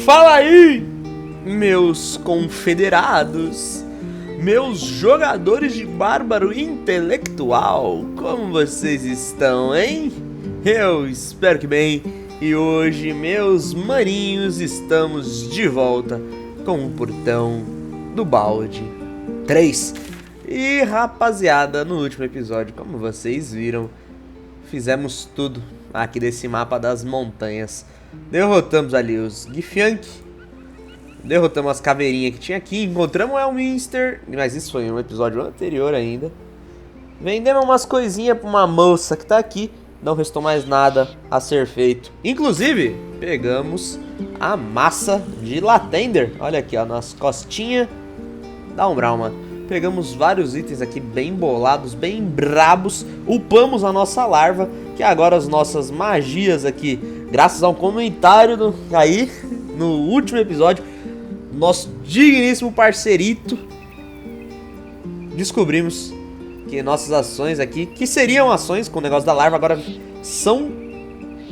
Fala aí, meus confederados, meus jogadores de bárbaro intelectual, como vocês estão, hein? Eu espero que bem, e hoje, meus maninhos, estamos de volta com o portão do balde 3. E rapaziada, no último episódio, como vocês viram, fizemos tudo aqui desse mapa das montanhas. Derrotamos ali os Gifiank, derrotamos as caveirinhas que tinha aqui, encontramos o ELMINSTER, mas isso foi um episódio anterior ainda. Vendemos umas coisinhas pra uma moça que tá aqui, não restou mais nada a ser feito. Inclusive, pegamos a massa de latender, olha aqui ó, nas costinhas da Umbralma. Pegamos vários itens aqui bem bolados, bem brabos, upamos a nossa larva, que agora as nossas magias aqui, graças a um comentário aí no último episódio, nosso digníssimo parceirito, descobrimos que nossas ações aqui, que seriam ações com o negócio da larva, agora são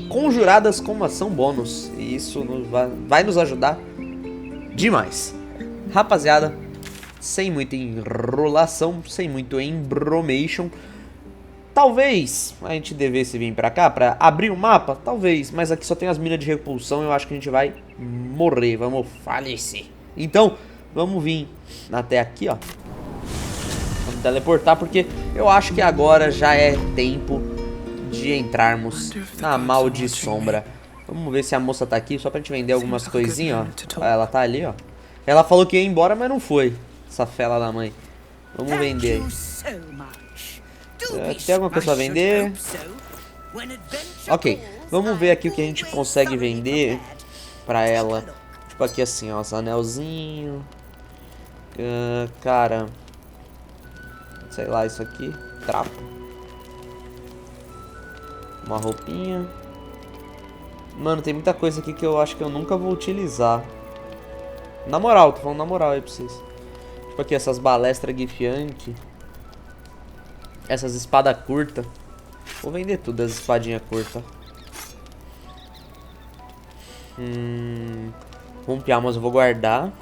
conjuradas como ação bônus, e isso vai nos ajudar demais. Rapaziada, sem muita enrolação, sem muito embromation, talvez a gente devesse vir pra cá pra abrir o mapa, talvez, mas aqui só tem as minas de repulsão, eu acho que a gente vai morrer, vamos falecer. Então, vamos vir até aqui, ó. Vamos teleportar, porque eu acho que agora já é tempo de entrarmos na mal de sombra. Vamos ver se a moça tá aqui, só pra gente vender algumas coisinhas, ó. Ela tá ali, ó. Ela falou que ia embora, mas não foi. Essa fela da mãe. Vamos vender. Tem alguma coisa pra vender? Ok, vamos ver aqui o que a gente consegue vender pra ela. Tipo aqui assim, ó, os anelzinhos. Cara, sei lá, isso aqui. Trapo. Uma roupinha. Mano, tem muita coisa aqui que eu acho que eu nunca vou utilizar. Na moral, tô falando na moral aí pra vocês. Tipo aqui, essas balestras Gifiank. Essas espadas curtas. Vou vender tudo, as espadinhas curtas. Rompealmas eu vou guardar.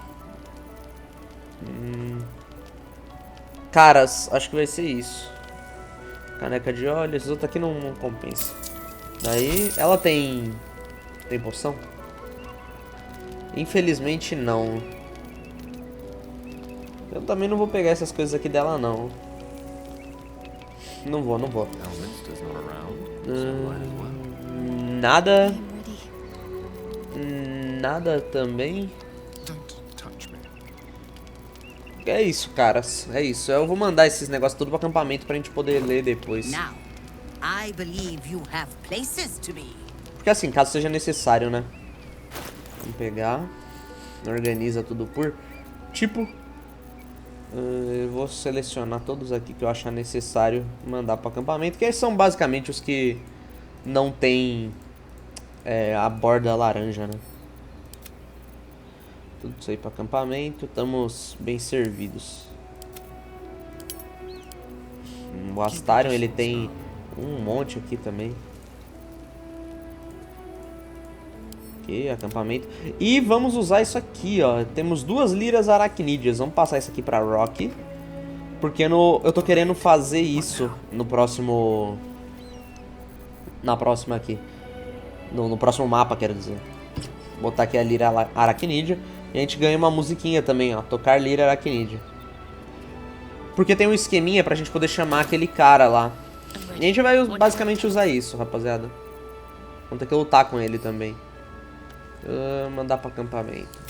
Caras, acho que vai ser isso. Caneca de óleo, esses outros aqui não compensa. Daí, ela tem poção? Infelizmente não. Eu também não vou pegar essas coisas aqui dela não. Não vou. Nada. Nada também. É isso, caras. É isso. Eu vou mandar esses negócios tudo pro acampamento pra gente poder ler depois. Porque assim, caso seja necessário, né? Vamos pegar. Organiza tudo por tipo. Eu vou selecionar todos aqui que eu achar necessário mandar para o acampamento, que são basicamente os que não tem a borda laranja, né? Tudo isso aí para acampamento, estamos bem servidos. O Astarion, ele tem um monte aqui também. Ok, acampamento. E vamos usar isso aqui, ó. Temos 2 liras aracnídeas. Vamos passar isso aqui pra Rock. Porque eu tô querendo fazer isso no próximo... Na próxima aqui. No próximo mapa, quero dizer. Botar aqui a lira aracnídea. E a gente ganha uma musiquinha também, ó. Tocar lira aracnídea. Porque tem um esqueminha pra gente poder chamar aquele cara lá. E a gente vai basicamente usar isso, rapaziada. Vamos ter que lutar com ele também. Mandar para acampamento.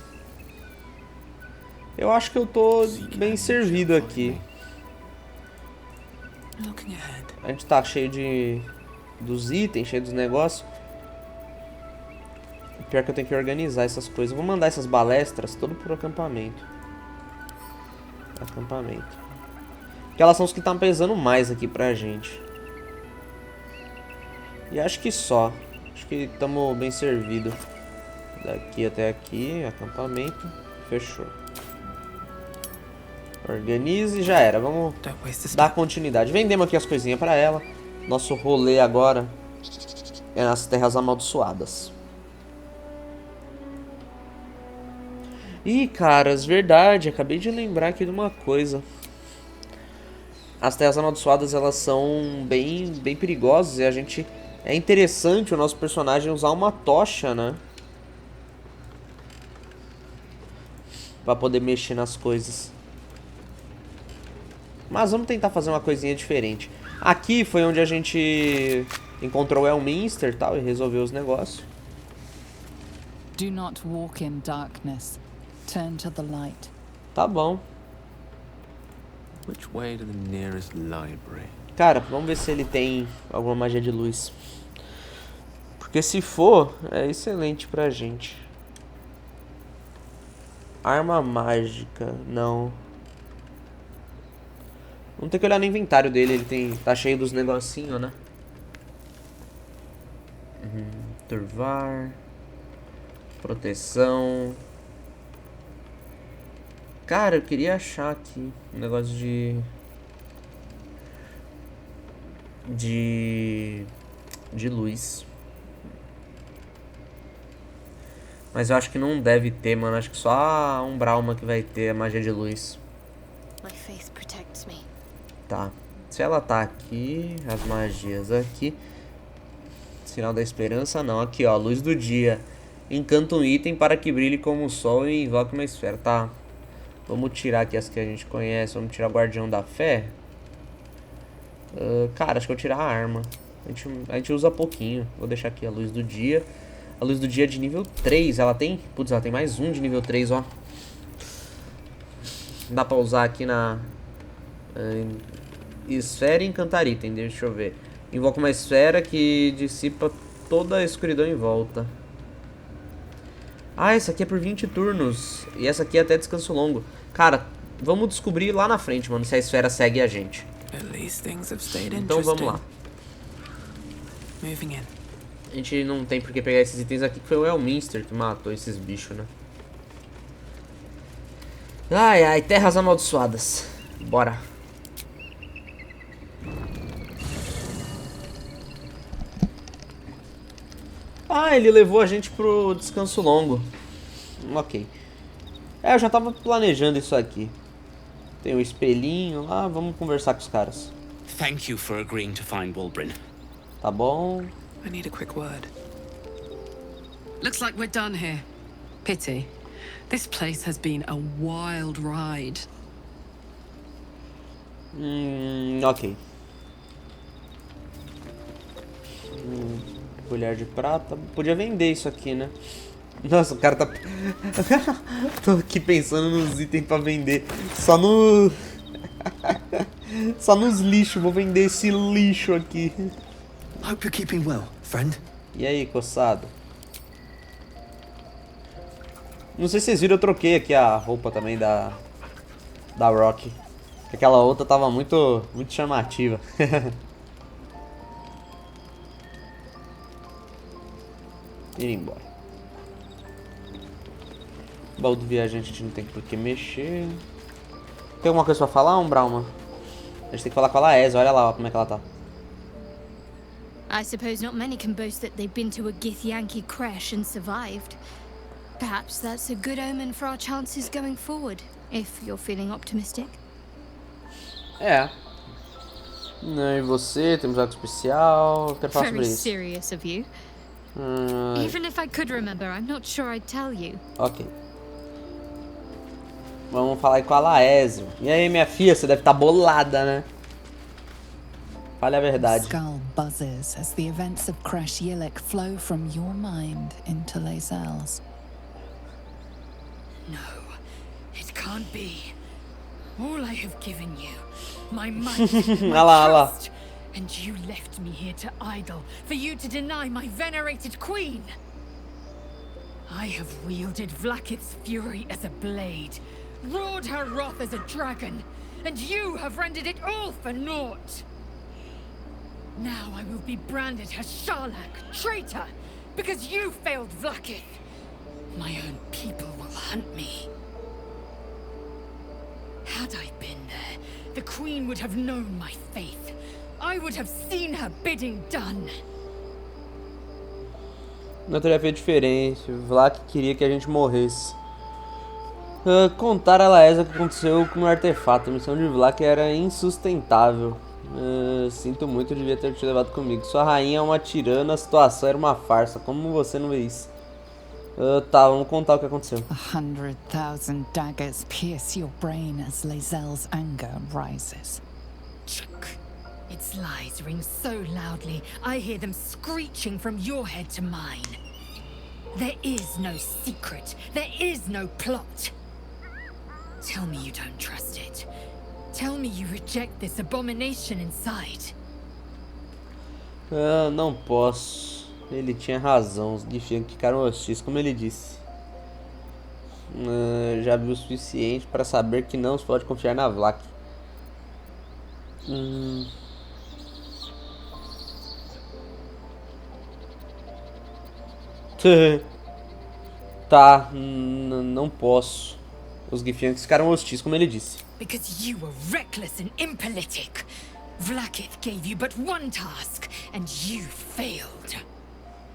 Eu acho que eu tô bem servido aqui. A gente tá cheio dos itens, cheio dos negócios. Pior que eu tenho que organizar essas coisas. Vou mandar essas balestras todo pro acampamento. Porque elas são os que estão pesando mais aqui pra gente. E acho que só. Acho que estamos bem servidos. Daqui até aqui, acampamento, fechou. Organize e já era, vamos dar continuidade. Vendemos aqui as coisinhas pra ela. Nosso rolê agora é nas terras amaldiçoadas. Ih, caras, verdade, acabei de lembrar aqui de uma coisa. As terras amaldiçoadas, elas são bem perigosas e a gente... É interessante o nosso personagem usar uma tocha, né? Pra poder mexer nas coisas. Mas vamos tentar fazer uma coisinha diferente. Aqui foi onde a gente encontrou o ELMINSTER e tal, e resolveu os negócios. Do not walk in darkness. Turn to the light. Tá bom. Which way to the nearest library? Cara, vamos ver se ele tem alguma magia de luz. Porque se for, é excelente pra gente. Arma mágica, não. Vamos ter que olhar no inventário dele, ele tem, tá cheio dos negocinhos, né? Turvar. Proteção. Cara, eu queria achar aqui um negócio de luz. Mas eu acho que não deve ter, mano. Acho que só a Umbralma que vai ter a magia de luz. My faith protects me. Tá. Se ela tá aqui, as magias aqui. Sinal da esperança, não. Aqui, ó. Luz do dia. Encanta um item para que brilhe como o sol e invoque uma esfera. Tá. Vamos tirar aqui as que a gente conhece. Vamos tirar o Guardião da Fé. Cara, acho que eu vou tirar a arma. A gente usa pouquinho. Vou deixar aqui a luz do dia. A luz do dia é de nível 3. Ela tem... Putz, ela tem mais um de nível 3, ó. Dá pra usar aqui na... esfera e encantar item. Deixa eu ver. Invoca uma esfera que dissipa toda a escuridão em volta. Ah, essa aqui é por 20 turnos. E essa aqui é até descanso longo. Cara, vamos descobrir lá na frente, mano, se a esfera segue a gente. Então vamos lá. Moving in. A gente não tem por que pegar esses itens aqui, que foi o ELMINSTER que matou esses bichos, né? Ai, ai, terras amaldiçoadas. Bora. Ah, ele levou a gente pro descanso longo. Ok. É, eu já tava planejando isso aqui. Tem um espelhinho lá, vamos conversar com os caras. Thank you for agreeing to find Wulbrin. Tá bom. I need a quick word. Looks like we're done here. Pity. This place has been a wild ride. Ok. Colher de prata. Podia vender isso aqui, né? Nossa, o cara tá... Tô aqui pensando nos itens pra vender. Só no... Só nos lixos. Vou vender esse lixo aqui. Hope you're keeping well, friend. E aí, coçado? Não sei se vocês viram, eu troquei aqui a roupa também da Rock. Aquela outra tava muito chamativa. Ir embora. Baldur viajante, a gente não tem por que mexer. Tem alguma coisa pra falar, Umbralma? A gente tem que falar com a Laese, olha lá como é que ela tá. I suppose not many can boast that they've been to a Githyanki crash and survived. Perhaps that's a good omen for our chances going forward, if you're feeling optimistic. É. E você, temos algo especial. Eu quero falar sobre Very isso. serious of you. Even if I could remember, I'm not sure I'd tell you. Ok. Vamos falar aí com a Laese. E aí, minha filha, você deve estar bolada, né? Fale a verdade. Skull buzzes as the events of Crash Yillik flow from your mind into Lae'zel's. No, it can't be. All I have given you, my might, my trust, and you left me here to idle, for you to deny my venerated queen. I have wielded Vlaakith's fury as a blade, roared her wrath as a dragon, and you have rendered it all for naught. Now I will be branded as Sharlak, traitor, because you failed Vlaakith. My own people will hunt me. Had I been there, the Queen would have known my faith. I would have seen her bidding done. Não teria feito diferente. O Vlaak queria que a gente morresse. Contar a Laesa o que aconteceu com o artefato. A missão de Vlak era insustentável. Sinto muito, devia ter te levado comigo. Sua rainha é uma tirana, a situação era uma farsa. Como você não vê isso? Tá, vamos contar o que aconteceu. 100,000 daggers pierce your brain as Lae'zel's anger rises. Its lies ring so loudly, I hear them screeching from your head to mine. There is no secret. There is no plot. Tell me you don't trust it. Tell me you reject this abomination inside. Não posso. Ele tinha razão. Os Githyanki ficaram hostis, como ele disse. Já vi o suficiente para saber que não se pode confiar na Vlak. Tá, não posso. Os Githyanki ficaram hostis, como ele disse. Because you were reckless and impolitic. Vlakith gave you but one task, and you failed.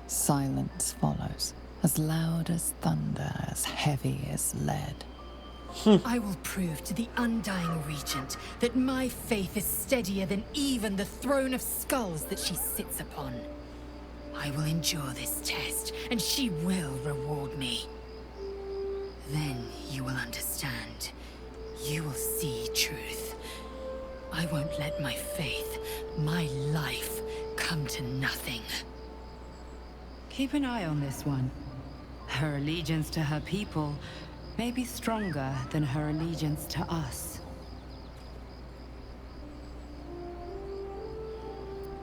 Silence follows, as loud as thunder, as heavy as lead. I will prove to the undying regent that my faith is steadier than even the throne of skulls that she sits upon. I will endure this test, and she will reward me. Then you will understand. You will see truth. I won't let my faith, my life, come to nothing. Keep an eye on this one. Her allegiance to her people may be stronger than her allegiance to us.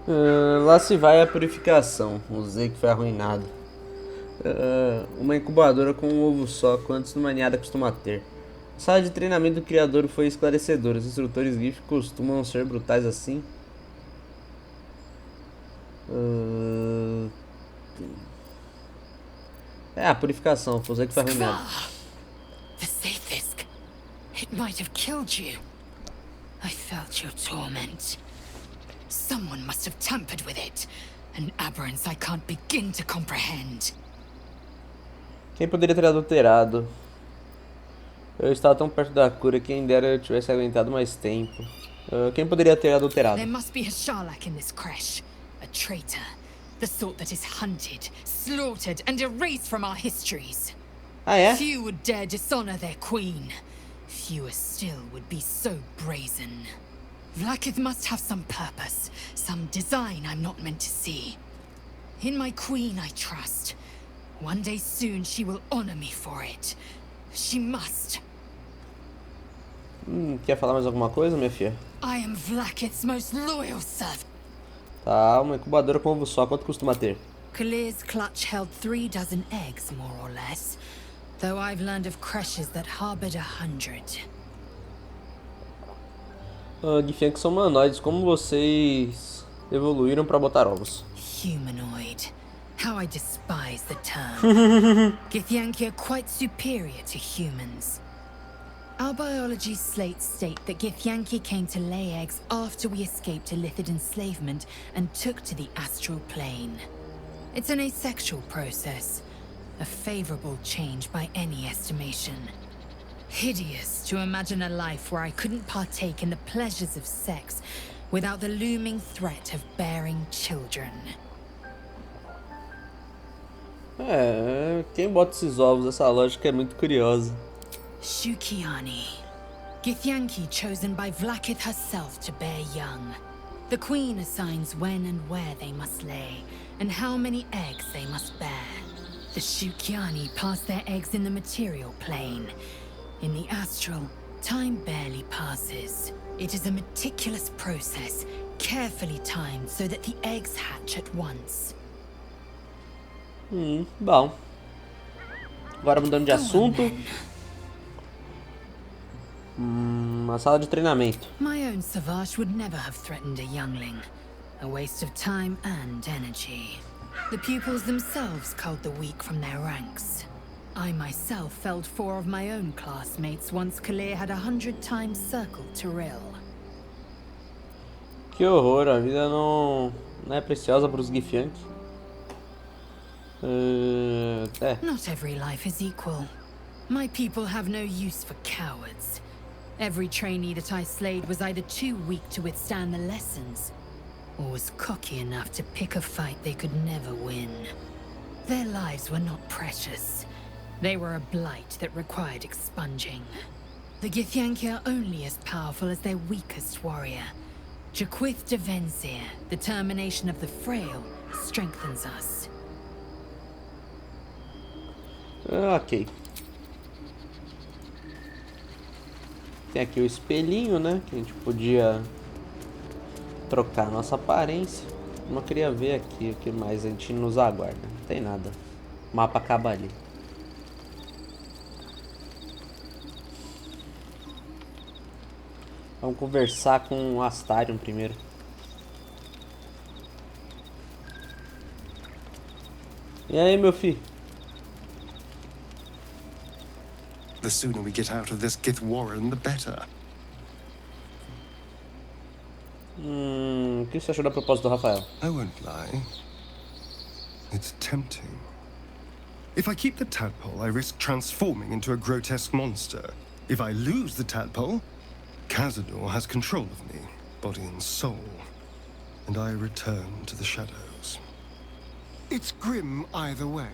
Lá se vai a purificação. Usei que foi arruinado. Uma incubadora com um ovo só, quantos numa ninhada costuma ter. A sala de treinamento do criador foi esclarecedora. Os instrutores GIF costumam ser brutais assim. A purificação. Usei que foi arruinado. The Sathisk. It might have killed you. I felt your torment. Someone must have tampered with it. An aberrance I can't begin to comprehend. Quem poderia ter adulterado? Eu estava tão perto da cura, quem dera eu tivesse aguentado mais tempo. Quem poderia ter adulterado? There must be a Sharlak in this crash. A traitor. The sort that is hunted, slaughtered, and erased from our histories. Ah, é? Few would dare dishonor their queen. Fewer still would be so brazen. Vlakith must have some purpose, some design I'm not meant to see. In my queen I trust. One day soon she will honor me for it. She must. Quer falar mais alguma coisa, minha filha? I am Vlakith's most loyal servant. Tá, uma incubadora com ovo só, quanto costuma ter? Khalir's clutch held 3 dozen eggs, more or less. Though I've learned of creches that harbored 100. Githyanki são humanoides, como vocês evoluíram para botar ovos? Humanoid. How I despise the term. Githyanki are quite superior to humans. Our biology slates state that Githyanki came to lay eggs after we escaped illicit enslavement and took to the astral plane. It's an asexual process, a favorable change by any estimation. Hideous to imagine a life where I couldn't partake in the pleasures of sex without the looming threat of bearing children. Quem bota esses ovos? Essa lógica é muito curiosa. Shukiani. Githyanki chosen by Vlakith herself to bear young. The queen assigns when and where they must lay, and how many eggs they must bear. The Shukiani pass their eggs in the material plane. In the astral, time barely passes. It is a meticulous process, carefully timed so that the eggs hatch at once. Bom. Agora mudando de assunto. A sala de treinamento. My own Savage would never have threatened a youngling. A waste of time and energy. The pupils themselves culled the weak from their ranks. I myself felled 4 of my own classmates once Kalir had 100 times circled Tyrell. Que horror, a vida não é preciosa para os Githyanki. Not every life is equal. My people have no use for cowards. Every trainee that I slayed was either too weak to withstand the lessons, or was cocky enough to pick a fight they could never win. Their lives were not precious. They were a blight that required expunging. The Githyanki are only as powerful as their weakest warrior. Jaquith de Venzir, the termination of the frail, strengthens us. Ok. Tem aqui o espelhinho, né? Que a gente podia trocar a nossa aparência. Eu queria ver aqui o que mais a gente nos aguarda. Não tem nada. O mapa acaba ali. Vamos conversar com o Astarion primeiro. E aí, meu filho? The sooner we get out of this Gith Warren, the better. O que você achou da proposta do Rafael? I won't lie. It's tempting. If I keep the tadpole, I risk transforming into a grotesque monster. If I lose the tadpole, Cazador has control of me, body and soul, and I return to the shadows. It's grim either way.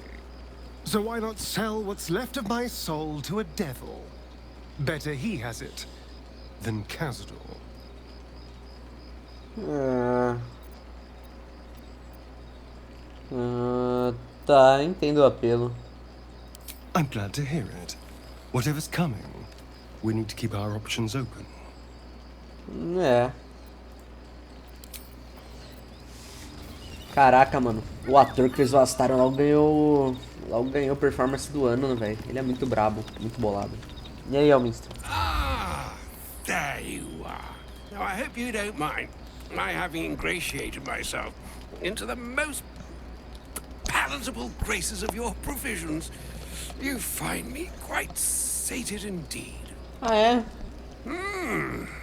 So why not sell what's left of my soul to a devil? Better he has it than Cazador. Tá, entendo o apelo. I'm glad to hear it. Whatever's coming, we need to keep our options open. Caraca, mano. O ator que fez o Astarion logo ganhou performance do ano, velho. Ele é muito brabo, muito bolado. E aí, Elminster? Ah, there you are. Now I hope you don't mind my having ingratiated myself into the most palatable graces of your provisions. You find me quite sated indeed. Ah, é?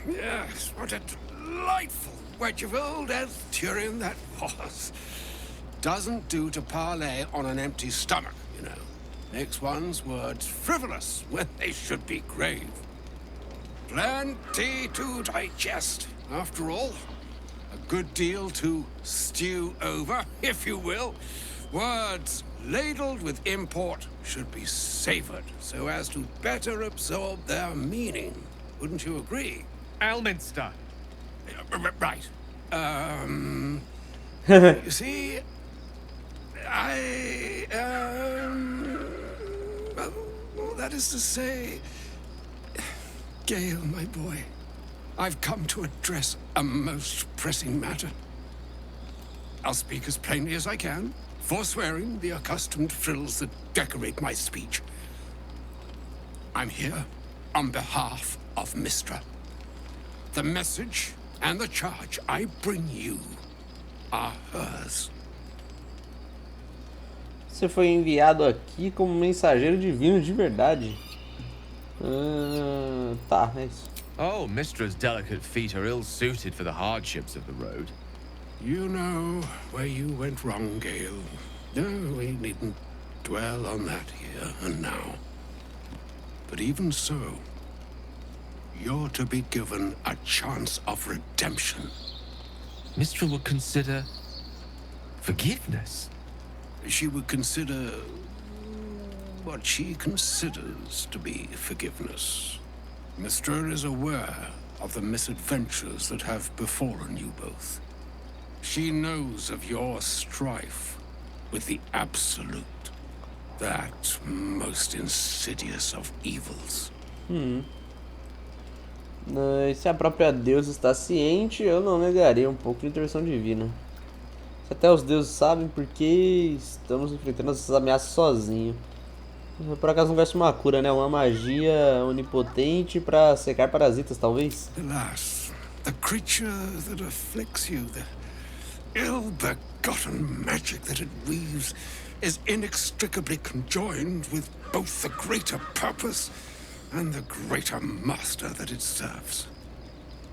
Yes, what a delightful wedge of old Arthurian that was. Doesn't do to parley on an empty stomach, you know. Makes one's words frivolous when they should be grave. Plenty to digest, after all. A good deal to stew over, if you will. Words ladled with import should be savored so as to better absorb their meaning. Wouldn't you agree? ELMINSTER. Right. You see, well, that is to say, Gale, my boy, I've come to address a most pressing matter. I'll speak as plainly as I can, forswearing the accustomed frills that decorate my speech. I'm here on behalf of Mistra. The message and the charge I bring you are hers. Você foi enviado aqui como mensageiro divino de verdade. Tá, é isso. Oh, Mistra's delicate feet are ill-suited for the hardships of the road. You know where you went wrong, Gale. No, we needn't dwell on that here and now. But even so, you're to be given a chance of redemption. Mistra would consider forgiveness. She would consider what she considers to be forgiveness. Mistra is aware of the misadventures that have befallen you both. She knows of your strife with the Absolute, that most insidious of evils. Se a própria deusa está ciente, eu não negaria um pouco de intervenção divina. Se até os deuses sabem por que estamos enfrentando essas ameaças sozinhos. Por acaso não vai ser uma cura, né? Uma magia onipotente para secar parasitas, talvez? Alas, the creature that afflicts you, the ill-begotten magic that it weaves, is inextricably conjoined with both the greater purpose and the greater master that it serves.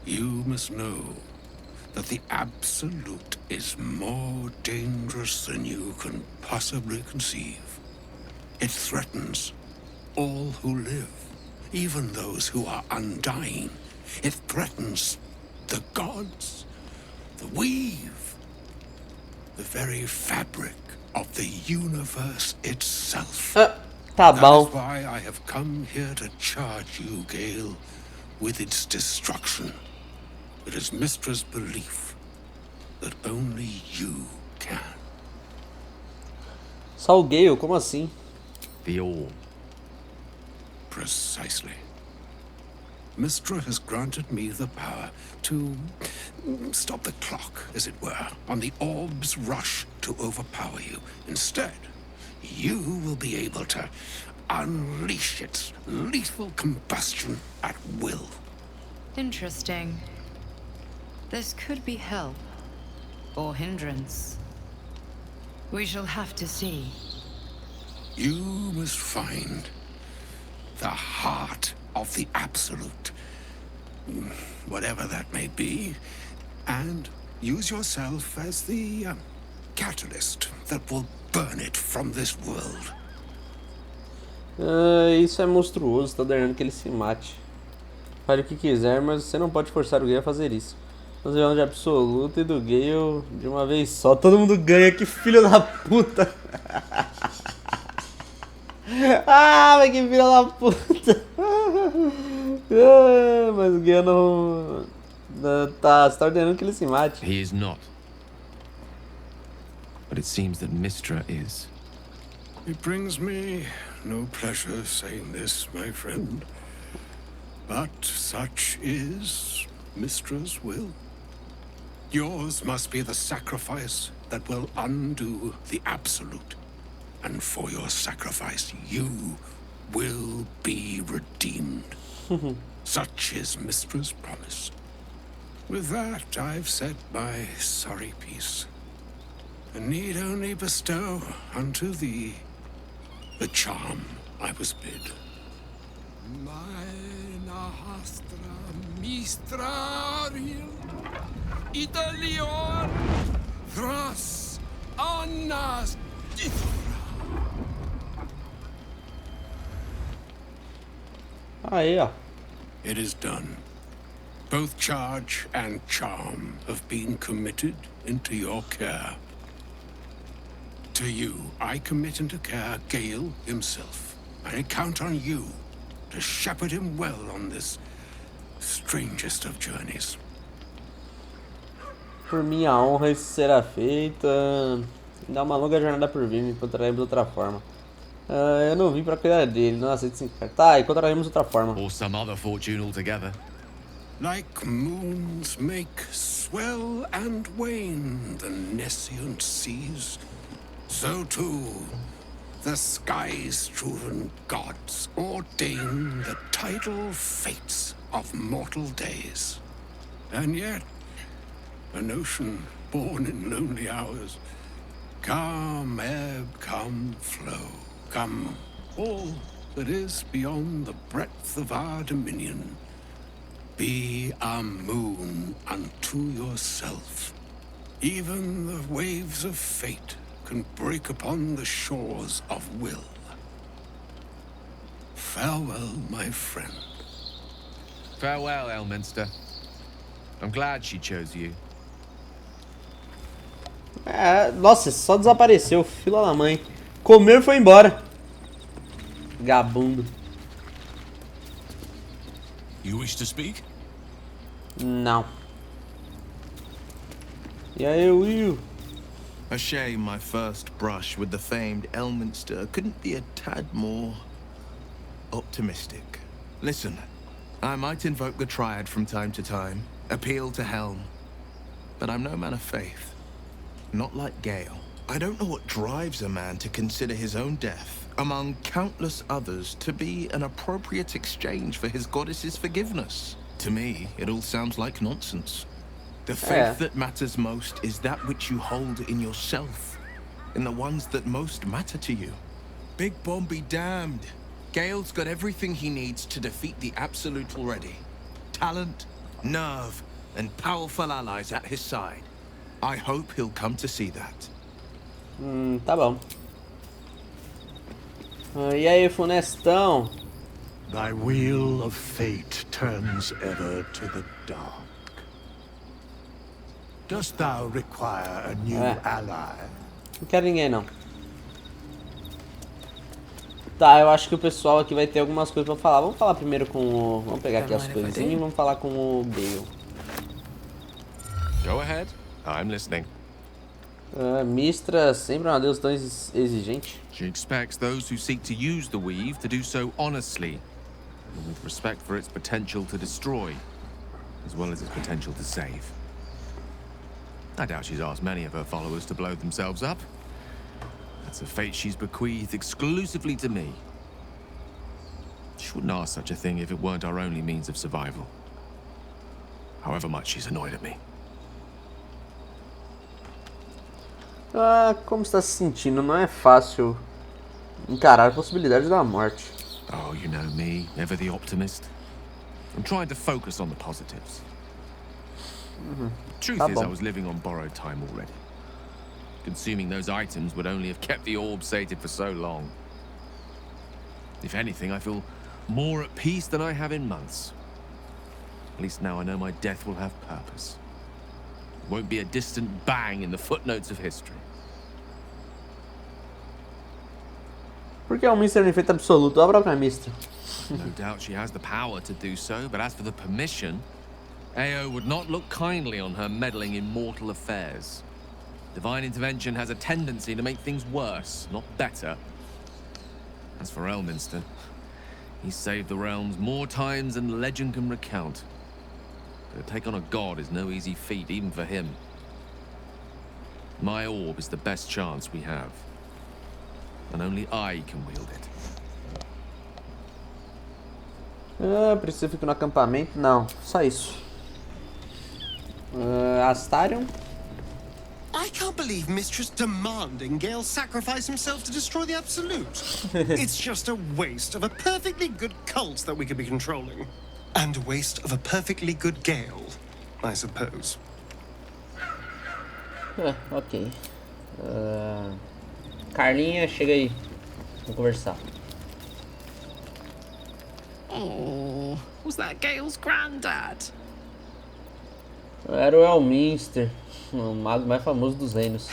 You must know that the Absolute is more dangerous than you can possibly conceive. It threatens all who live, even those who are undying. It threatens the gods, the weave, the very fabric of the universe itself. Tá That bom. is why I have come here to charge you, Gale, with its destruction. It is Mystra's belief that only you can. Só o Gale? Como assim? The all. Precisely. Mystra has granted me the power to stop the clock, as it were, on the orb's rush to overpower you. Instead, you will be able to unleash its lethal combustion at will. Interesting. This could be help. Or hindrance. We shall have to see. You must find the heart of the Absolute, whatever that may be, and use yourself as the catalyst that will burn it from this world. Isso é monstruoso, tá ordenando que ele se mate. Fale o que quiser, mas você não pode forçar o Gale a fazer isso. Nós vamos de absoluto e do Gale de uma vez só. Todo mundo ganha, que filho da puta! Ah, mas que filho da puta! Mas o Gale não... Você tá ordenando que ele se mate. He is not. But it seems that Mystra is. It brings me no pleasure saying this, my friend. But such is Mystra's will. Yours must be the sacrifice that will undo the Absolute. And for your sacrifice, you will be redeemed. Such is Mystra's promise. With that, I've said my sorry piece, and need only bestow unto thee the charm I was bid. Mina hastra mistraril Italion thras annas Aí, ó. It is done. Both charge and charm have been committed into your care. To you, I commit into care Gale himself. I count on you to shepherd him well on this strangest of journeys. Por minha honra isso será feito. Dá uma longa jornada por vir, me encontraremos de outra forma. Eu não vim pra cuidar dele, não aceito se encartar. Tá, encontraremos de outra forma. Or some other fortune altogether. Like moons make swell and wane the nescient seas, so too the sky-strewn gods ordain the tidal fates of mortal days. And yet, an ocean born in lonely hours, come ebb, come flow, come all that is beyond the breadth of our dominion. Be a moon unto yourself. Even the waves of fate can break upon the shores of will. Farewell, my friend. Farewell, Elminster. I'm glad she chose you. Nossa, só desapareceu, filho da mãe. Comeu e foi embora. Gabundo. You wish to speak? Não. E aí, Will? A shame my first brush with the famed Elminster couldn't be a tad more optimistic. Listen, I might invoke the Triad from time to time, appeal to Helm, but I'm no man of faith. Not like Gale. I don't know what drives a man to consider his own death, among countless others, to be an appropriate exchange for his goddess's forgiveness. To me, it all sounds like nonsense. The faith that matters most is that which you hold in yourself, in the ones that most matter to you. Big Bomb be damned. Gale's got everything he needs to defeat the Absolute already. Talent, nerve, and powerful allies at his side. I hope he'll come to see that. Tá bom. E aí, Funestão? Thy wheel of fate turns ever to the dark. Dost thou require a new ally? Não quero ninguém, não. Tá, eu acho que o pessoal aqui vai ter algumas coisas pra falar. Vamos falar primeiro com o... Vamos pegar aqui as coisinhas e vamos falar com o Gale. Go ahead. I'm listening. Mistra sempre uma deusa tão exigente. She expects those who seek to use the weave to do so honestly, and with respect for its potential to destroy, as well as its potential to save. I doubt she's asked many of her followers to blow themselves up. That's a fate she's bequeathed exclusively to me. She wouldn't ask such a thing if it weren't our only means of survival. However much she's annoyed at me. Como está se sentindo? Não é fácil encarar a possibilidade da morte. Oh, you know me, ever the optimist. I'm trying to focus on the positives. Truth is, I was living on borrowed time already. Consuming those items would only have kept the orb sated for so long. If anything, I feel more at peace than I have in months. At least now I know my death will have purpose. It won't be a distant bang in the footnotes of history. Por que ELMINSTER no efeito absoluto? Abra pra Mistra. No doubt she has the power to do so, but as for the permission, AO would not look kindly on her meddling in mortal affairs. Divine intervention has a tendency to make things worse, not better. As for ELMINSTER, he's saved the realms more times than legend can recount. But to take on a god is no easy feat, even for him. My orb is the best chance we have. And only I can wield it. Preciso ficar no acampamento? Não, só isso. Astarion? I can't believe Mistress demanding Gale sacrifice himself to destroy the Absolute. It's just a waste of a perfectly good cult that we could be controlling. And a waste of a perfectly good Gale, I suppose. Ok. Carlinha, chega aí. Vamos conversar. Oh, was that Gale's granddad? Era o ELMINSTER, o mago mais famoso dos reinos.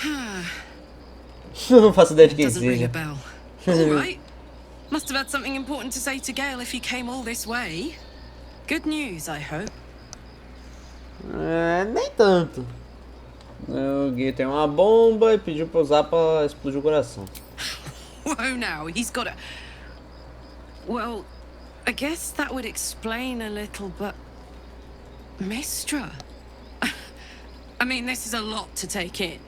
Não faço ideia de quem seja. Alright. Must have had something important to say to Gale if he came all this way. Good news, I hope. Nem tanto. O Gale tem uma bomba e pediu pra usar pra explodir o coração. Whoa now, he's got a... Well, I guess that would explain a little, but... Mistra? I mean, this is a lot to take in.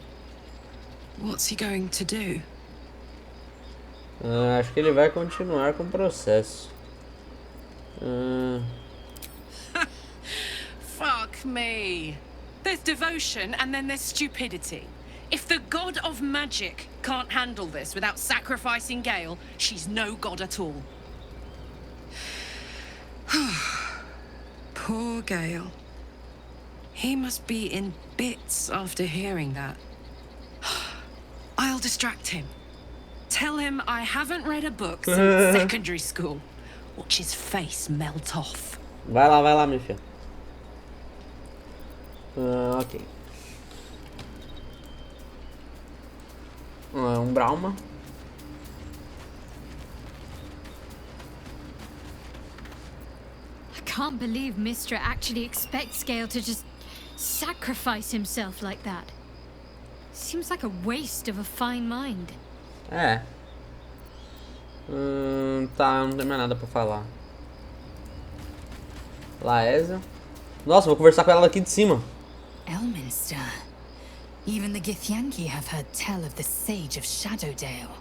What's he going to do? Acho que ele vai continuar com o processo. Fuck me. There's devotion and then there's stupidity. If the god of magic can't handle this without sacrificing Gale, she's no god at all. Poor Gale. He must be in bits after hearing that. I'll distract him. Tell him I haven't read a book since secondary school. Watch his face melt off. Vai lá, minha filha. Ok. Brauma. I can't believe Mistra actually expects Gale to just sacrifice himself like that. Seems like a waste of a fine mind. Tá, não tem mais nada pra falar. Laésia. Nossa, vou conversar com ela aqui de cima. ELMINSTER. Even the Githyanki have heard tell of the Sage of Shadowdale.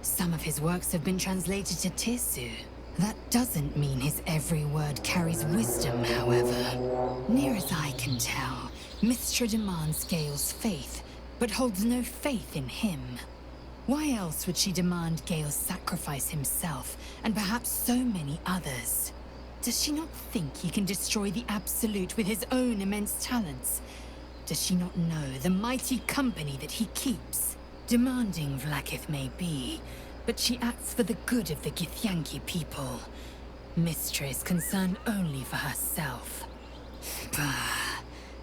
Some of his works have been translated to Tirsu. That doesn't mean his every word carries wisdom, however. Near as I can tell, Mistra demands Gale's faith, but holds no faith in him. Why else would she demand Gale sacrifice himself, and perhaps so many others? Does she not think he can destroy the Absolute with his own immense talents? Does she not know the mighty company that he keeps? Demanding Vlaakith may be, but she acts for the good of the Githyanki people. Mistra is concerned only for herself.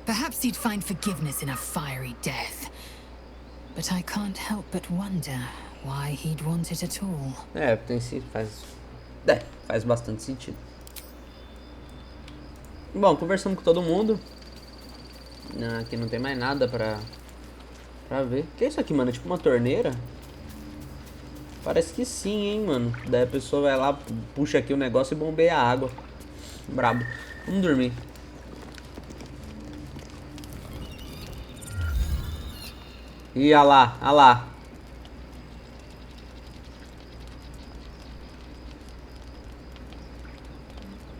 Perhaps he'd find forgiveness in a fiery death. But I can't help but wonder why he'd want it at all. Faz bastante sentido. Bom, conversando com todo mundo. Aqui não tem mais nada pra ver. O que é isso aqui, mano? É tipo uma torneira? Parece que sim, hein, mano. Daí a pessoa vai lá, puxa aqui o negócio e bombeia a água. Brabo. Vamos dormir. Ih, olha lá, olha lá.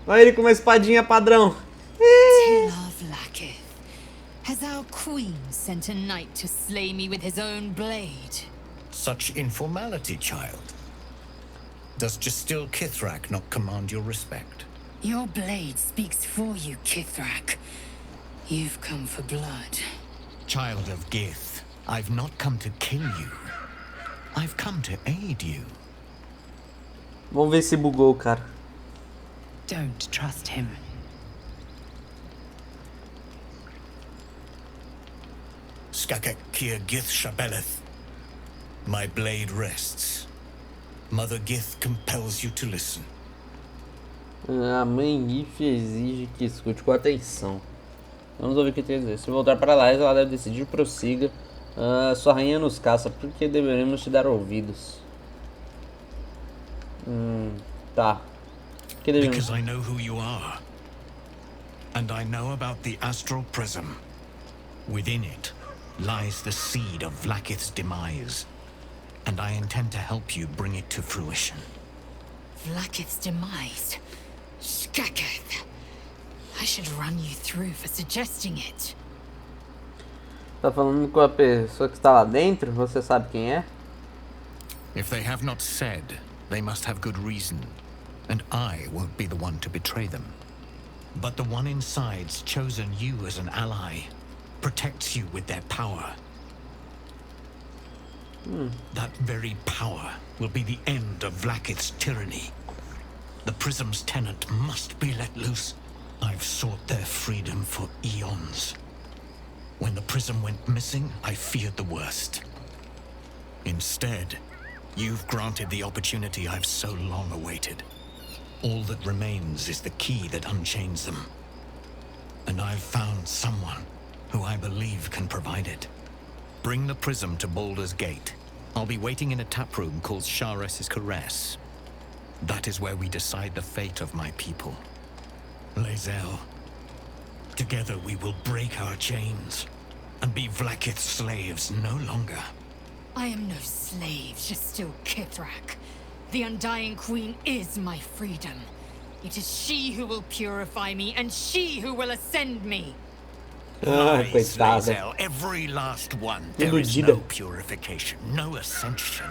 Olha ele com uma espadinha padrão. Has our queen sent a knight to slay me with his own blade? Such informality, child. Does Justil Kithrak not command your respect? Your blade speaks for you, Kithrak. You've come for blood. Child of Gith, I've not come to kill you. I've come to aid you. Vamos ver se bugou, cara. Don't trust him. Skakek Kier Gith Shabeleth. My blade rests. Mother Gith compels you to listen. A mãe Gith exige que escute com atenção. Vamos ouvir o que tem a dizer. Se voltar para lá, ela deve decidir prossiga. Sua rainha nos caça, porque deveremos te dar ouvidos. Tá. Que devemos? Because I know who you are. And I know about the astral prism. Within it lies the seed of Vlaakith's demise. And I intend to help you bring it to fruition. Vlaakith's demise? Skaketh. I should run you through for suggesting it. Tá falando com a pessoa que está lá dentro? Você sabe quem é? If they have not said, they must have good reason. And I won't be the one to betray them. But the one inside's chosen you as an ally. Protects you with their power. That very power will be the end of Vlaakith's tyranny. The prism's tenant must be let loose. I've sought their freedom for eons. When the prism went missing, I feared the worst. Instead, you've granted the opportunity I've so long awaited. All that remains is the key that unchains them. And I've found someone who I believe can provide it. Bring the prism to Baldur's Gate. I'll be waiting in a taproom called Shares's Caress. That is where we decide the fate of my people. Lae'zel, together we will break our chains and be Vlaakith's slaves no longer. I am no slave, Justil Kithrak. The Undying Queen is my freedom. It is she who will purify me, and she who will ascend me. Lies, Lae'zel, every last one. There is no purification, no ascension.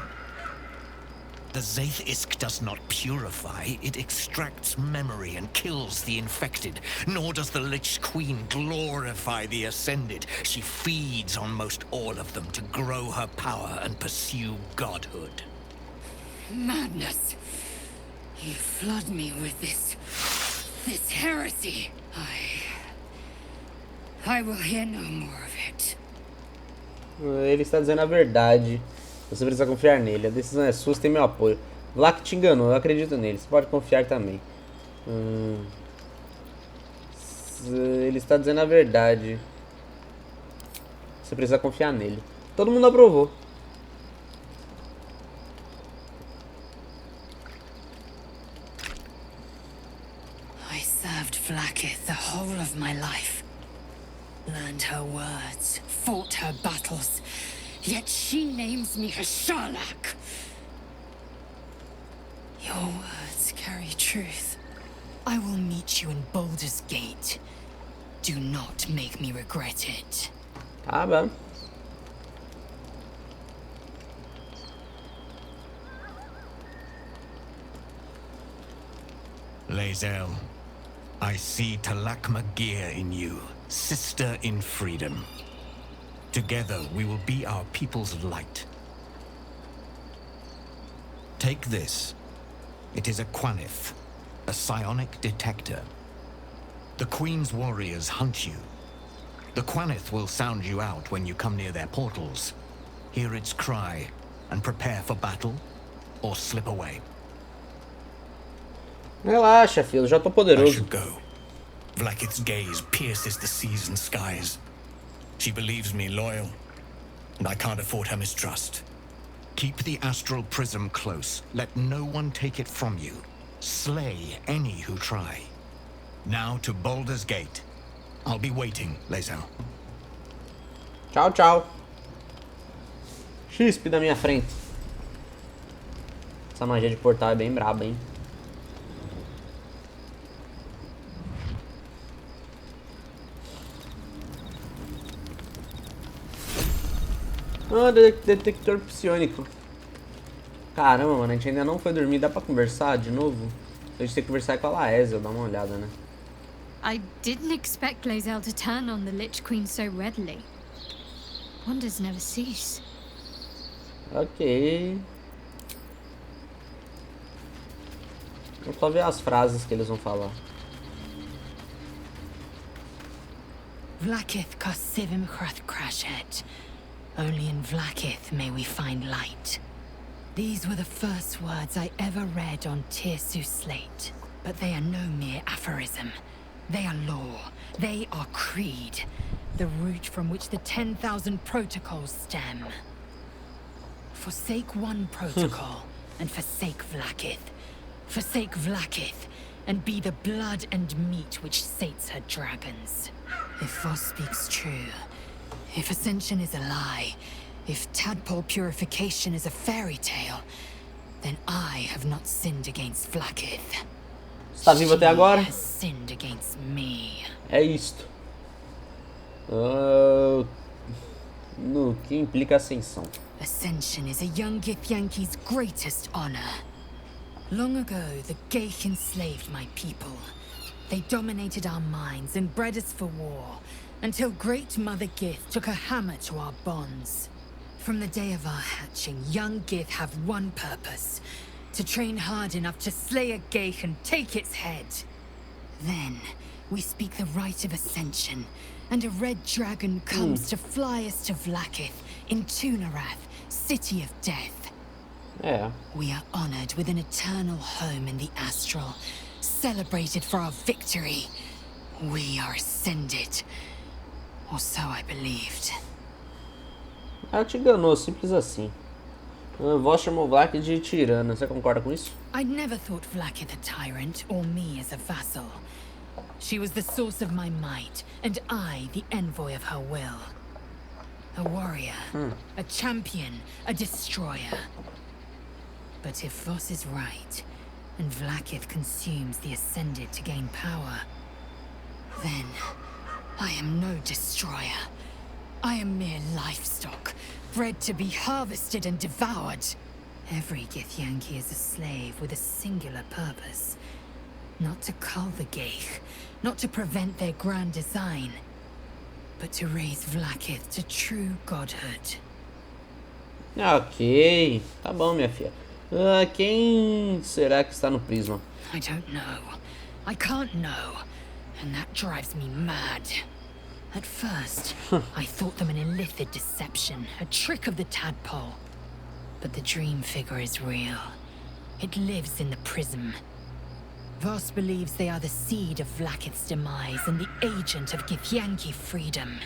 The Zaith Isk does not purify, it extracts memory and kills the infected. Nor does the Lich Queen glorify the ascended. She feeds on most all of them to grow her power and pursue godhood. Madness. You flood me with this heresy. I will hear no more of it. Ele está dizendo a verdade. Você precisa confiar nele. A decisão é sua, você tem meu apoio. Vlaak te enganou, eu acredito nele. Você pode confiar também. Ele está dizendo a verdade. Você precisa confiar nele. Todo mundo aprovou. I served Vlaakith the whole of my life. Learned her words, fought her battles. Yet she names me her Sharlak. Your words carry truth. I will meet you in Baldur's Gate. Do not make me regret it. Tá bom. Lae'zel, I see Talakma Gear in you, sister in freedom. Together we will be our people's light. Take this. It is a Quanith, a psionic detector. The Queen's warriors hunt you. The Quanith will sound you out when you come near their portals. Hear its cry and prepare for battle or slip away. Relaxa, filho, já tô I poderoso. should go. Vlakith's gaze pierces the seas and skies. She believes me loyal, and I can't afford her mistrust. Keep the astral prism close. Let no one take it from you. Slay any who try. Now to Baldur's Gate. I'll be waiting, Lae'zel. Tchau, tchau. Chispe da minha frente. Essa magia de portal é bem braba, hein? Ah, detector psionico. Caramba, mano, a gente ainda não foi dormir. Dá pra conversar de novo? A gente tem que conversar com a Laésia, dar uma olhada, né? I didn't expect Lae'zel to turn on the Lich Queen so readily. Wonders never cease. Ok. Vou só ver as frases que eles vão falar. Vlakith Kosivim Hrath Crashet. Only in Vlakith may we find light. These were the first words I ever read on Tirsu's slate. But they are no mere aphorism. They are law. They are creed. The root from which the 10,000 protocols stem. Forsake one protocol and forsake Vlakith. Forsake Vlakith and be the blood and meat which sates her dragons. If VOSS speaks true, if Ascension is a lie, if tadpole purification is a fairy tale, then I have not sinned against Vlakith. Está vivo até agora? Has sinned against me. É isto. No que implica ascensão. Ascension is a young Githyanki's greatest honor. Long ago, the Geich enslaved my people. They dominated our minds and bred us for war, until Great Mother Gith took a hammer to our bonds. From the day of our hatching, young Gith have one purpose: to train hard enough to slay a Geich and take its head. Then, we speak the rite of Ascension, and a red dragon comes to fly us to Vlakith, in Tunarath, City of Death. Yeah. We are honored with an eternal home in the astral, celebrated for our victory. We are ascended. Or so I believed. Ela te enganou, simples assim. VOSS chamou Vlakith de tirana. Você concorda com isso? I'd never thought Vlakith a tyrant, or me as a vassal. She was the source of my might, and I the envoy of her will. A warrior, a champion, a destroyer. But if VOSS is right, and Vlakith consumes the Ascended to gain power, then I am no destroyer. I am mere livestock, bred to be harvested and devoured. Every Githyanki is a slave with a singular purpose. Not to cull the Geich, not to prevent their grand design, but to raise Vlakith to true godhood. Ok, tá bom, minha filha. Quem será que está no prisma? I don't know. I can't know. And that drives me mad. At first, I thought them an illithid deception, a trick of the tadpole. But the dream figure is real. It lives in the prism. VOSS believes they are the seed of Vlakith's demise and the agent of Githyanki freedom.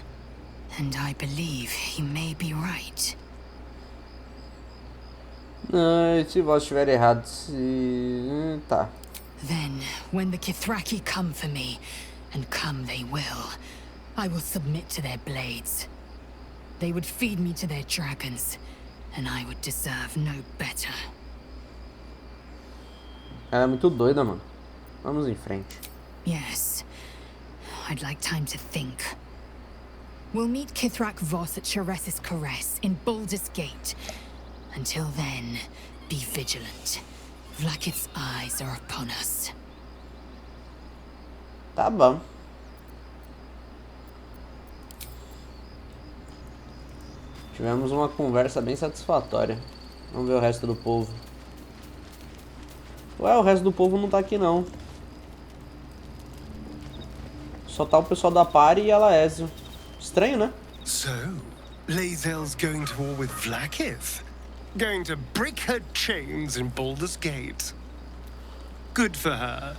And I believe he may be right. Se VOSS estiver errado, tá. Then, when the Kithraki come for me, and come they will, I will submit to their blades. They would feed me to their dragons, and I would deserve no better. Ela é muito doida, mano. Vamos em frente. Yes. I'd like time to think. We'll meet Kithrak VOSS at Chares's Caress in Baldur's Gate. Until then, be vigilant. Vlakith's eyes are upon us. Tá bom. Tivemos uma conversa bem satisfatória. Vamos ver o resto do povo. Ué, o resto do povo não tá aqui não. Só tá o pessoal da Party e ela Ezio. Estranho, né? So, Lae'zel's going to war with Vlaakith? Going to break her chains in Baldur's Gate. Good for her.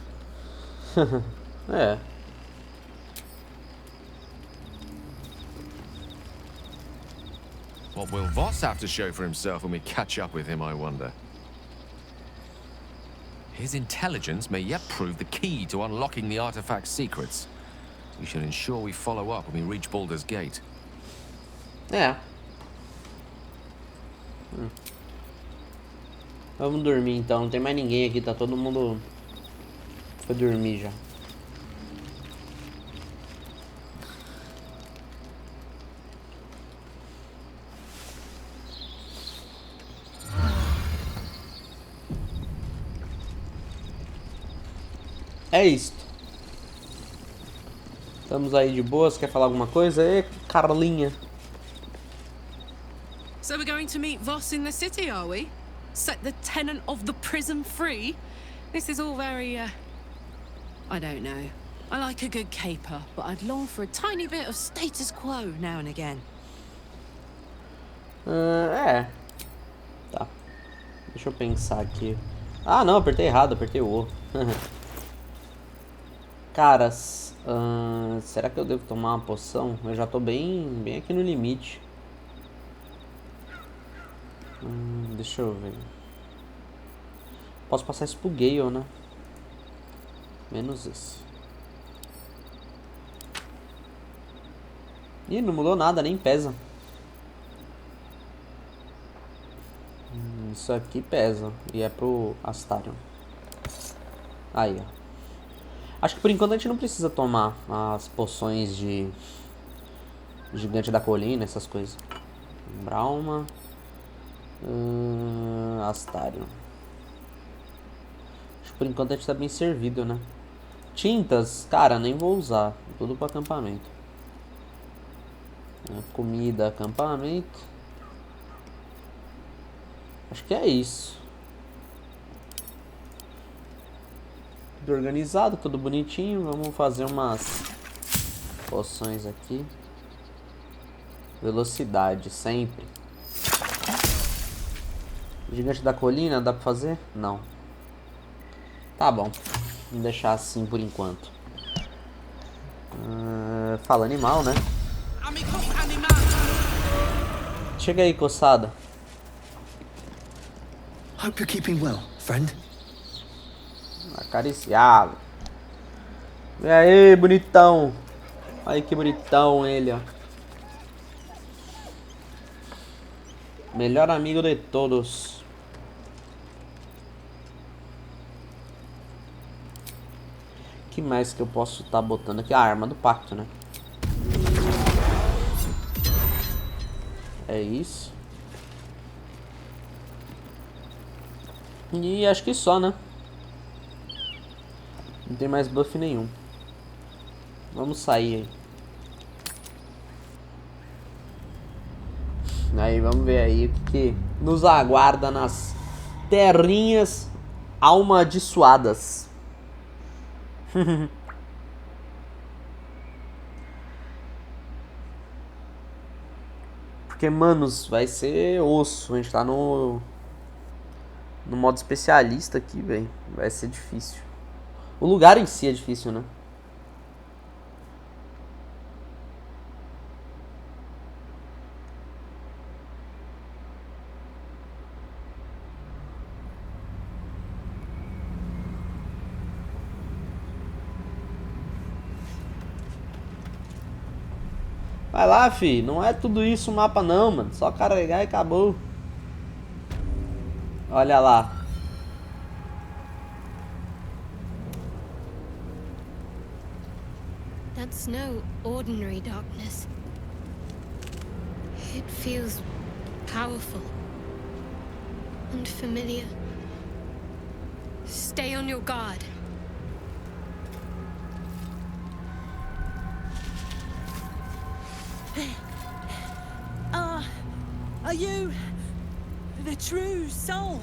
É. What will VOSS have to show for himself when we catch up with him, I wonder? His intelligence may yet prove the key to unlocking the artifact's secrets. We should ensure we follow up when we reach Baldur's Gate. É. Vamos dormir então, não tem mais ninguém aqui, tá todo mundo... Foi dormir já. É isto. Estamos aí de boas, quer falar alguma coisa? Ê, Carlinha. So we're going to meet VOSS in the city, are we? Set the tenant of the prison free? This is all very, I don't know. I like a good caper, but I'd long for a tiny bit of status quo now and again. É. Tá. Deixa eu pensar aqui. Ah, não, apertei errado, apertei o O. Caras, será que eu devo tomar uma poção? Eu já tô bem aqui no limite. Deixa eu ver. Posso passar isso pro Gale, né? Menos esse. Ih, não mudou nada, nem pesa. Isso aqui pesa. E é pro Astarion. Aí, ó. Acho que por enquanto a gente não precisa tomar as poções de Gigante da Colina, essas coisas. Brauma. Astarion. Acho que por enquanto a gente tá bem servido, né? Tintas, cara, nem vou usar. Tudo para acampamento. Comida, acampamento. Acho que é isso. Tudo organizado, tudo bonitinho. Vamos fazer umas poções aqui. Velocidade, sempre. Gigante da colina, dá pra fazer? Não. Tá bom. Vamos deixar assim por enquanto. Fala animal, né? Chega aí, coçada. Hope you're keeping well, friend. Acariciado. E aí, bonitão. Olha que bonitão ele, ó. Melhor amigo de todos. Que mais que eu posso estar botando aqui? A arma do pacto, né? É isso. E acho que só, né? Não tem mais buff nenhum. Vamos sair aí. Aí, vamos ver aí o que nos aguarda nas terrinhas amaldiçoadas. Porque, manos, vai ser osso. A gente tá no modo especialista aqui, velho. Vai ser difícil. O lugar em si é difícil, né? Vai lá, fi. Não é tudo isso o mapa não, mano. Só carregar e acabou. Olha lá. That's no ordinary darkness. It feels powerful and familiar. Stay on your guard. Are you the true soul?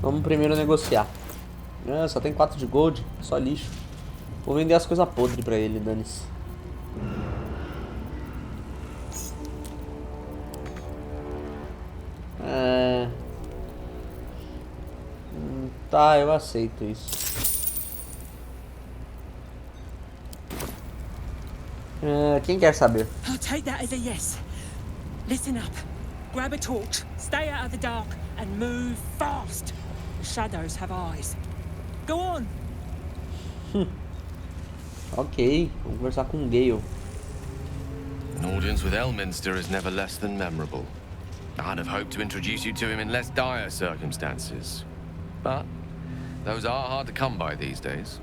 Vamos primeiro negociar. Ah, só tem 4 de gold, só lixo. Vou vender as coisas podres pra ele, dane-se. Tá, eu aceito isso. Quem quer saber? I'll take that as a yes. Listen up. Grab a torch, stay out of the dark, and move fast. The shadows have eyes. Go on. Ok, vamos conversar com o Gale. An audience with ELMINSTER is never less than memorable. I'd have hoped to introduce you to him in less dire circumstances. But those are hard to come by these days.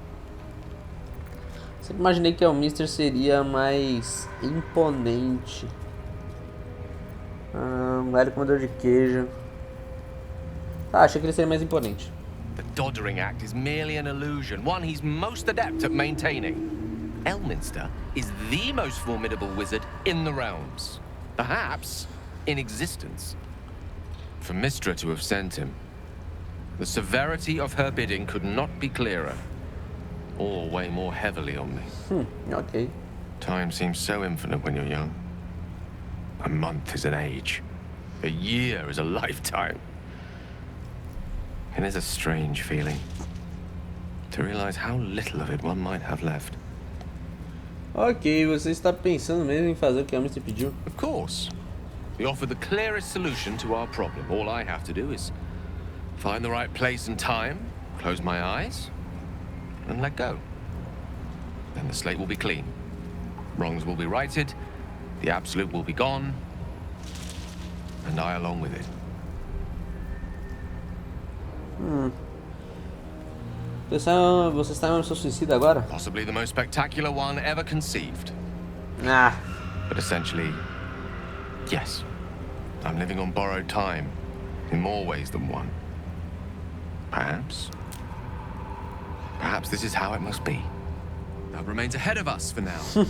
Sempre imaginei que o ELMINSTER seria mais imponente. Um velho comedor de queijo. Ah, achei que ele seria mais imponente. The doddering act is merely an illusion, one he's most adept at maintaining. ELMINSTER is the most formidable wizard in the realms. Perhaps in existence. For Mystra to have sent him, the severity of her bidding could not be clearer, or weigh more heavily on me. Ok. Time seems so infinite when you're young. A month is an age. A year is a lifetime. It is a strange feeling to realize how little of it one might have left. Ok, você está pensando mesmo em fazer o que a ELMINSTER pediu? Of course. We offer the clearest solution to our problem. All I have to do is find the right place and time, close my eyes, and let go. Then the slate will be clean. Wrongs will be righted, the absolute will be gone, and I along with it. Você está em uma missão suicida agora? Possibly the most spectacular one ever conceived. Ah. But essentially, yes. I'm living on borrowed time, in more ways than one. Perhaps this is how it must be. That remains ahead of us for now. The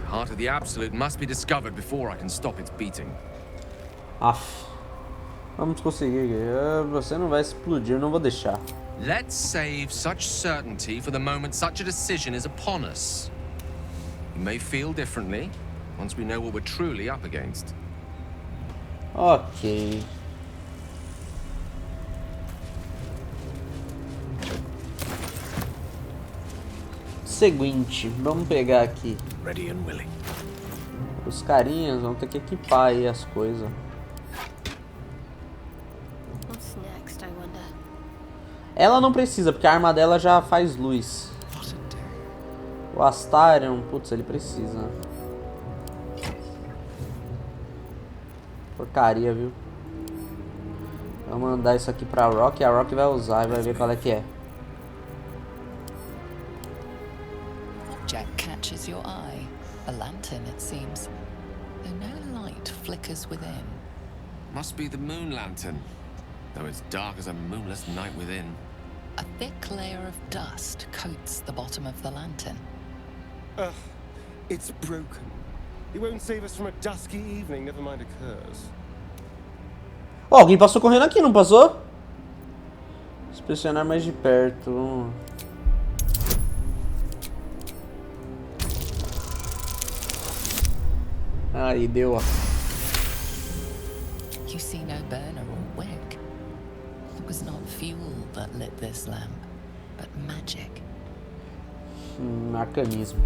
heart of the absolute must be discovered before I can stop its beating. Aff. Vamos conseguir. Você não vai explodir, eu não vou deixar. Let's save such certainty for the moment such a decision is upon us. We may feel differently once we know what we're truly up against. Ok. Seguinte, vamos pegar aqui. Ready and willing. Os carinhas vão ter que equipar aí as coisas. What's next, I wonder? Ela não precisa, porque a arma dela já faz luz. O Astarion, putz, ele precisa. Porcaria, viu? Vou mandar isso aqui pra Rock e a Rock vai usar e vai ver qual é que é. Object catches your eye. A lantern, it seems. Though no light flickers within. Must be the moon lantern, though it's dark as a moonless night within. A thick layer of dust coats the bottom of the lantern. It's broken. It won't save us from a dusky evening, never mind a curse. Oh, alguém passou correndo aqui, não passou? Inspecionar mais de perto. Aí, deu, ó. You see no burner or wick. It was not fuel that lit this lamp, but magic. Arcanismo.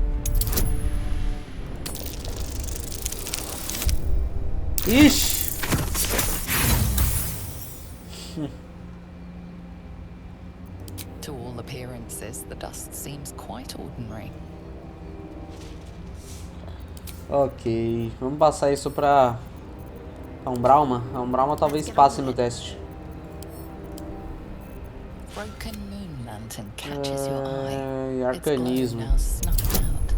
Ixi! To all appearances, the dust seems quite ordinary. Ok, vamos passar isso pra Umbrauma. A Umbrauma talvez passe no teste. Broken moon lantern catches your eye. Arcanismo. Its glow now snuffed out.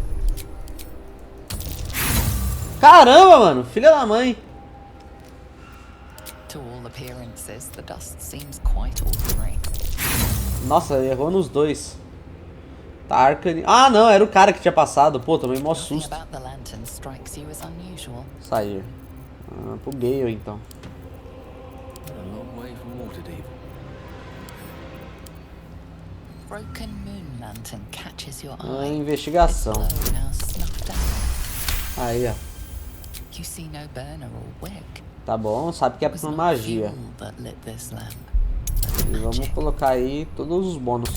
Caramba, mano, filha da mãe. To all appearances, the dust seems quite ordinary. Nossa, errou nos dois. Tá, Arcanismo. Ah, não, era o cara que tinha passado. Pô, tomei mó susto. Sair. Pro Gale, então. Broken moon lantern catches your Uma eye. investigação. Its glow now snuffed out. Aí, ó. You see no burner or wick. Tá bom, sabe que é It was uma not magia. fuel that lit this lamp, E vamos colocar aí todos os bônus.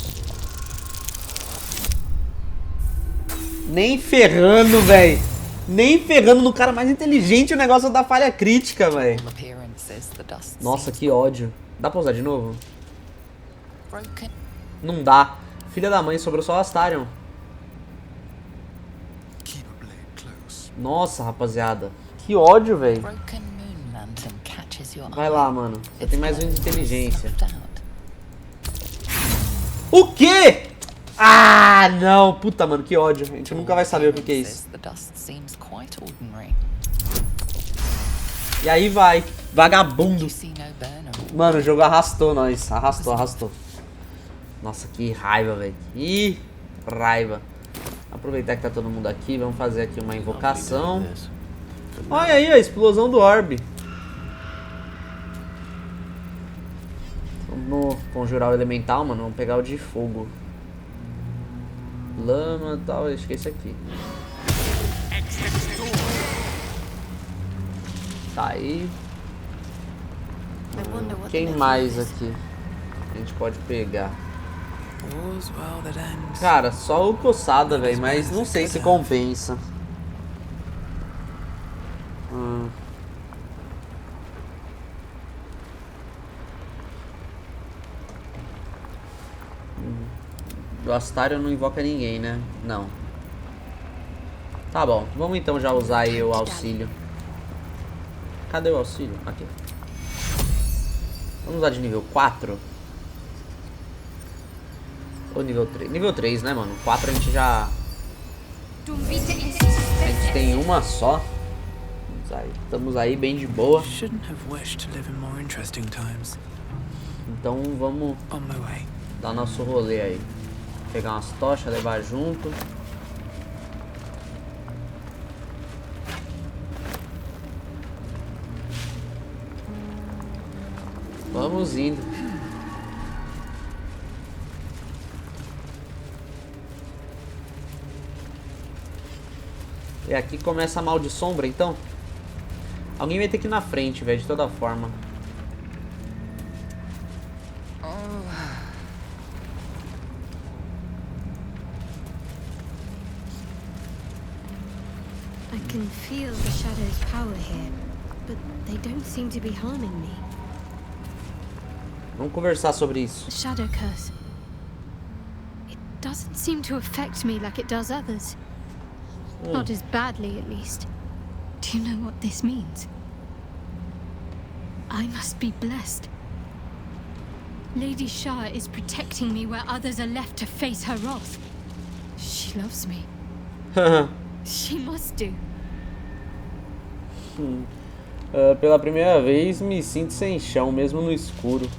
Nem ferrando, velho. Nem ferrando no cara mais inteligente o negócio da falha crítica, velho. Nossa, que ódio. Dá pra usar de novo? Não dá. Filha da mãe, sobrou só o Astarion. Nossa, rapaziada. Que ódio, velho. Vai lá, mano. Você tem mais um de inteligência. O quê? Ah, não. Puta, mano, que ódio. A gente nunca vai saber o que é isso. E aí vai. Vagabundo. Mano, o jogo arrastou nós. Arrastou. Nossa, que raiva, velho. Que raiva. Aproveitar que tá todo mundo aqui. Vamos fazer aqui uma invocação. Olha aí a explosão do orbe. Vamos conjurar o elemental, mano. Vamos pegar o de fogo. Lama e tal. Acho que é esse aqui. Tá aí. Quem mais aqui a gente pode pegar? Cara, só o coçada, velho. Mas não sei se compensa. O Astarion não invoca ninguém, né? Não. Tá bom, vamos então já usar aí o auxílio. Cadê o auxílio? Aqui. Vamos usar de nível 4? Ou nível 3? Nível 3, né, mano? 4 a gente já... A gente tem uma só. Estamos aí bem de boa. Então vamos dar nosso rolê aí. Pegar umas tochas, levar junto. Vamos indo. E aqui começa a mal de sombra, então. Alguém vai ter que ir na frente, velho, de toda forma. I can feel the shadow's power here, but they don't seem to be harming me. Vamos conversar sobre isso. The shadow curse. It doesn't seem to affect me like it does others. Not as badly, at least. Do you know what this means? I must be blessed. Lady Shah is protecting me where others are left to face her wrath. She loves me. She must do. Pela primeira vez me sinto sem chão, mesmo no escuro.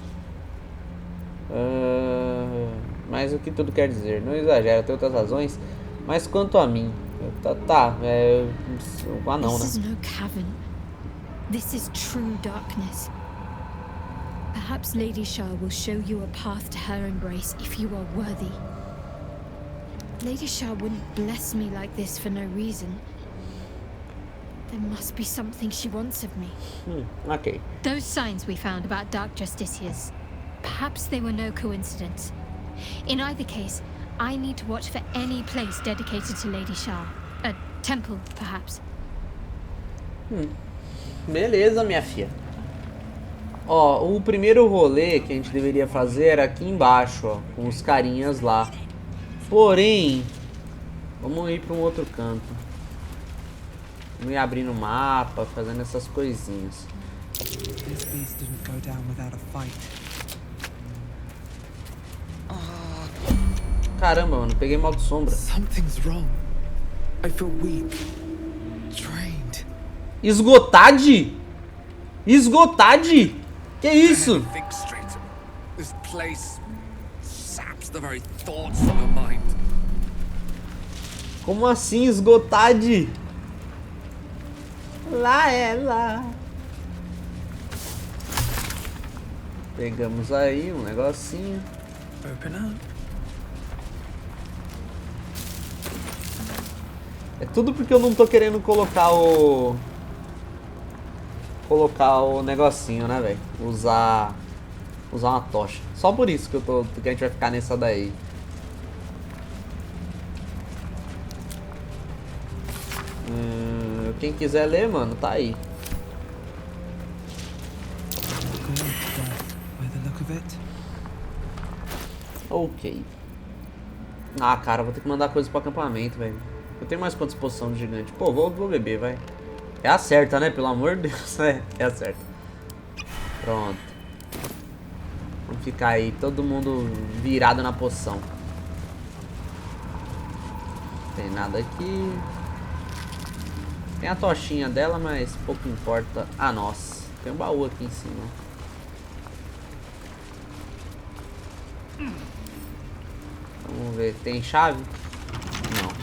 Mas o que tudo quer dizer? Não exagero, tem outras razões. Mas quanto a mim, o anão, This is né? no cavern. This is true darkness. Perhaps Lady Shah will show you a path to her embrace if you are worthy. Lady Shah wouldn't bless me like this for no reason. There must be something she wants of me. Okay. Those signs we found about dark justiciars, perhaps they were no coincidence. In either case, I need to watch for any place dedicated to Lady Shah. A temple, perhaps. Beleza, minha filha. Ó, o primeiro rolê que a gente deveria fazer era aqui embaixo, ó, com os carinhas lá. Porém, vamos ir para um outro canto. Vamos ir abrindo o mapa, fazendo essas coisinhas. Caramba, mano, peguei mal de sombra. Something's wrong. I feel weak. Drained. Esgotade? Esgotade? Que isso? Think straight. This place saps the very thoughts from your mind. Como assim, esgotade? Lá é lá. Pegamos aí um negocinho. Open up. É tudo porque eu não tô querendo colocar o... negocinho, né, velho? Usar uma tocha. Só por isso que que a gente vai ficar nessa daí. Quem quiser ler, mano, tá aí. Ok. Ah, cara, vou ter que mandar coisa pro acampamento, velho. Eu tenho mais quantas poções de gigante? Pô, vou beber, vai. É a certa, né? Pelo amor de Deus. É a certa. Pronto. Vamos ficar aí, todo mundo virado na poção. Não tem nada aqui. Tem a tochinha dela, mas pouco importa a nós. Tem um baú aqui em cima. Vamos ver, tem chave? Não.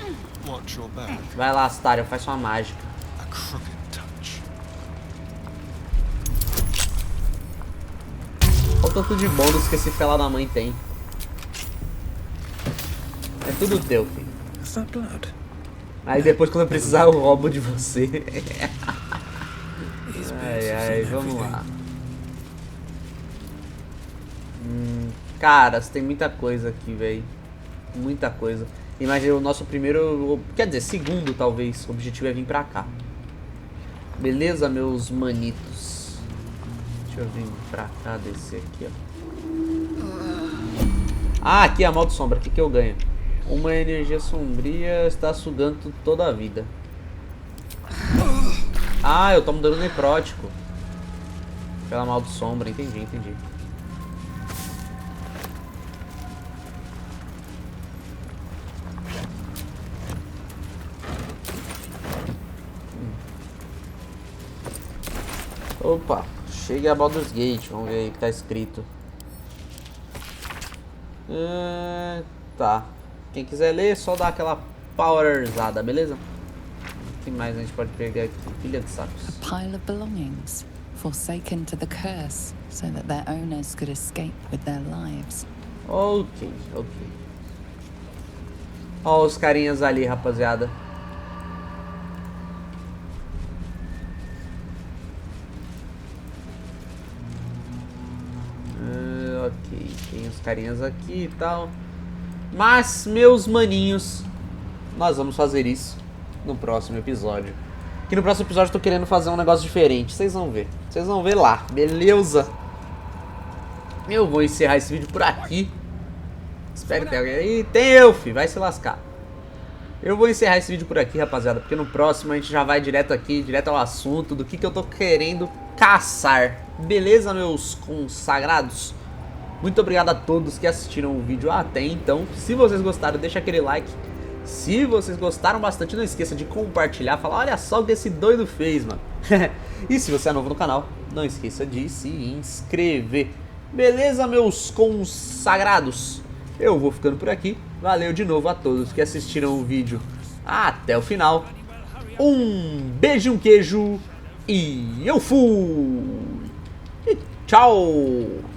Vai lá, Astário, faz sua mágica. Olha o tanto de bônus que esse fela da mãe tem. É tudo teu, filho. Aí depois quando eu precisar eu roubo de você. Ai, vamos lá. Caras, tem muita coisa aqui, velho. Muita coisa. Imagina o nosso primeiro, quer dizer, segundo talvez, o objetivo é vir pra cá. Beleza, meus manitos? Deixa eu vir pra cá, descer aqui, ó. Ah, aqui é a mal de sombra, o que eu ganho? Uma energia sombria está sugando toda a vida. Ah, eu tomo dano necrótico pela mal de sombra, entendi. Opa, chega a Baldur's Gate, vamos ver aí o que tá escrito. Tá. Quem quiser ler, só dá aquela powerzada, beleza? O que mais a gente pode pegar aqui? Pilha de sacos. A pile of belongings, forsaken to the curse, so that their owners could escape with their lives. Ok. Ó os carinhas ali, rapaziada. Ok, tem os carinhas aqui e tal. Mas, meus maninhos, nós vamos fazer isso no próximo episódio. Que no próximo episódio eu tô querendo fazer um negócio diferente. Vocês vão ver. Vocês vão ver lá, beleza? Eu vou encerrar esse vídeo por aqui. Espero que tenha alguém aí. Tem eu, filho. Vai se lascar. Eu vou encerrar esse vídeo por aqui, rapaziada. Porque no próximo a gente já vai direto aqui, direto ao assunto do que eu tô querendo caçar. Beleza, meus consagrados? Muito obrigado a todos que assistiram o vídeo até então. Se vocês gostaram, deixa aquele like. Se vocês gostaram bastante, não esqueça de compartilhar. Falar, olha só o que esse doido fez, mano. E se você é novo no canal, não esqueça de se inscrever. Beleza, meus consagrados? Eu vou ficando por aqui. Valeu de novo a todos que assistiram o vídeo até o final. Um beijo, um queijo. E eu fui. E tchau.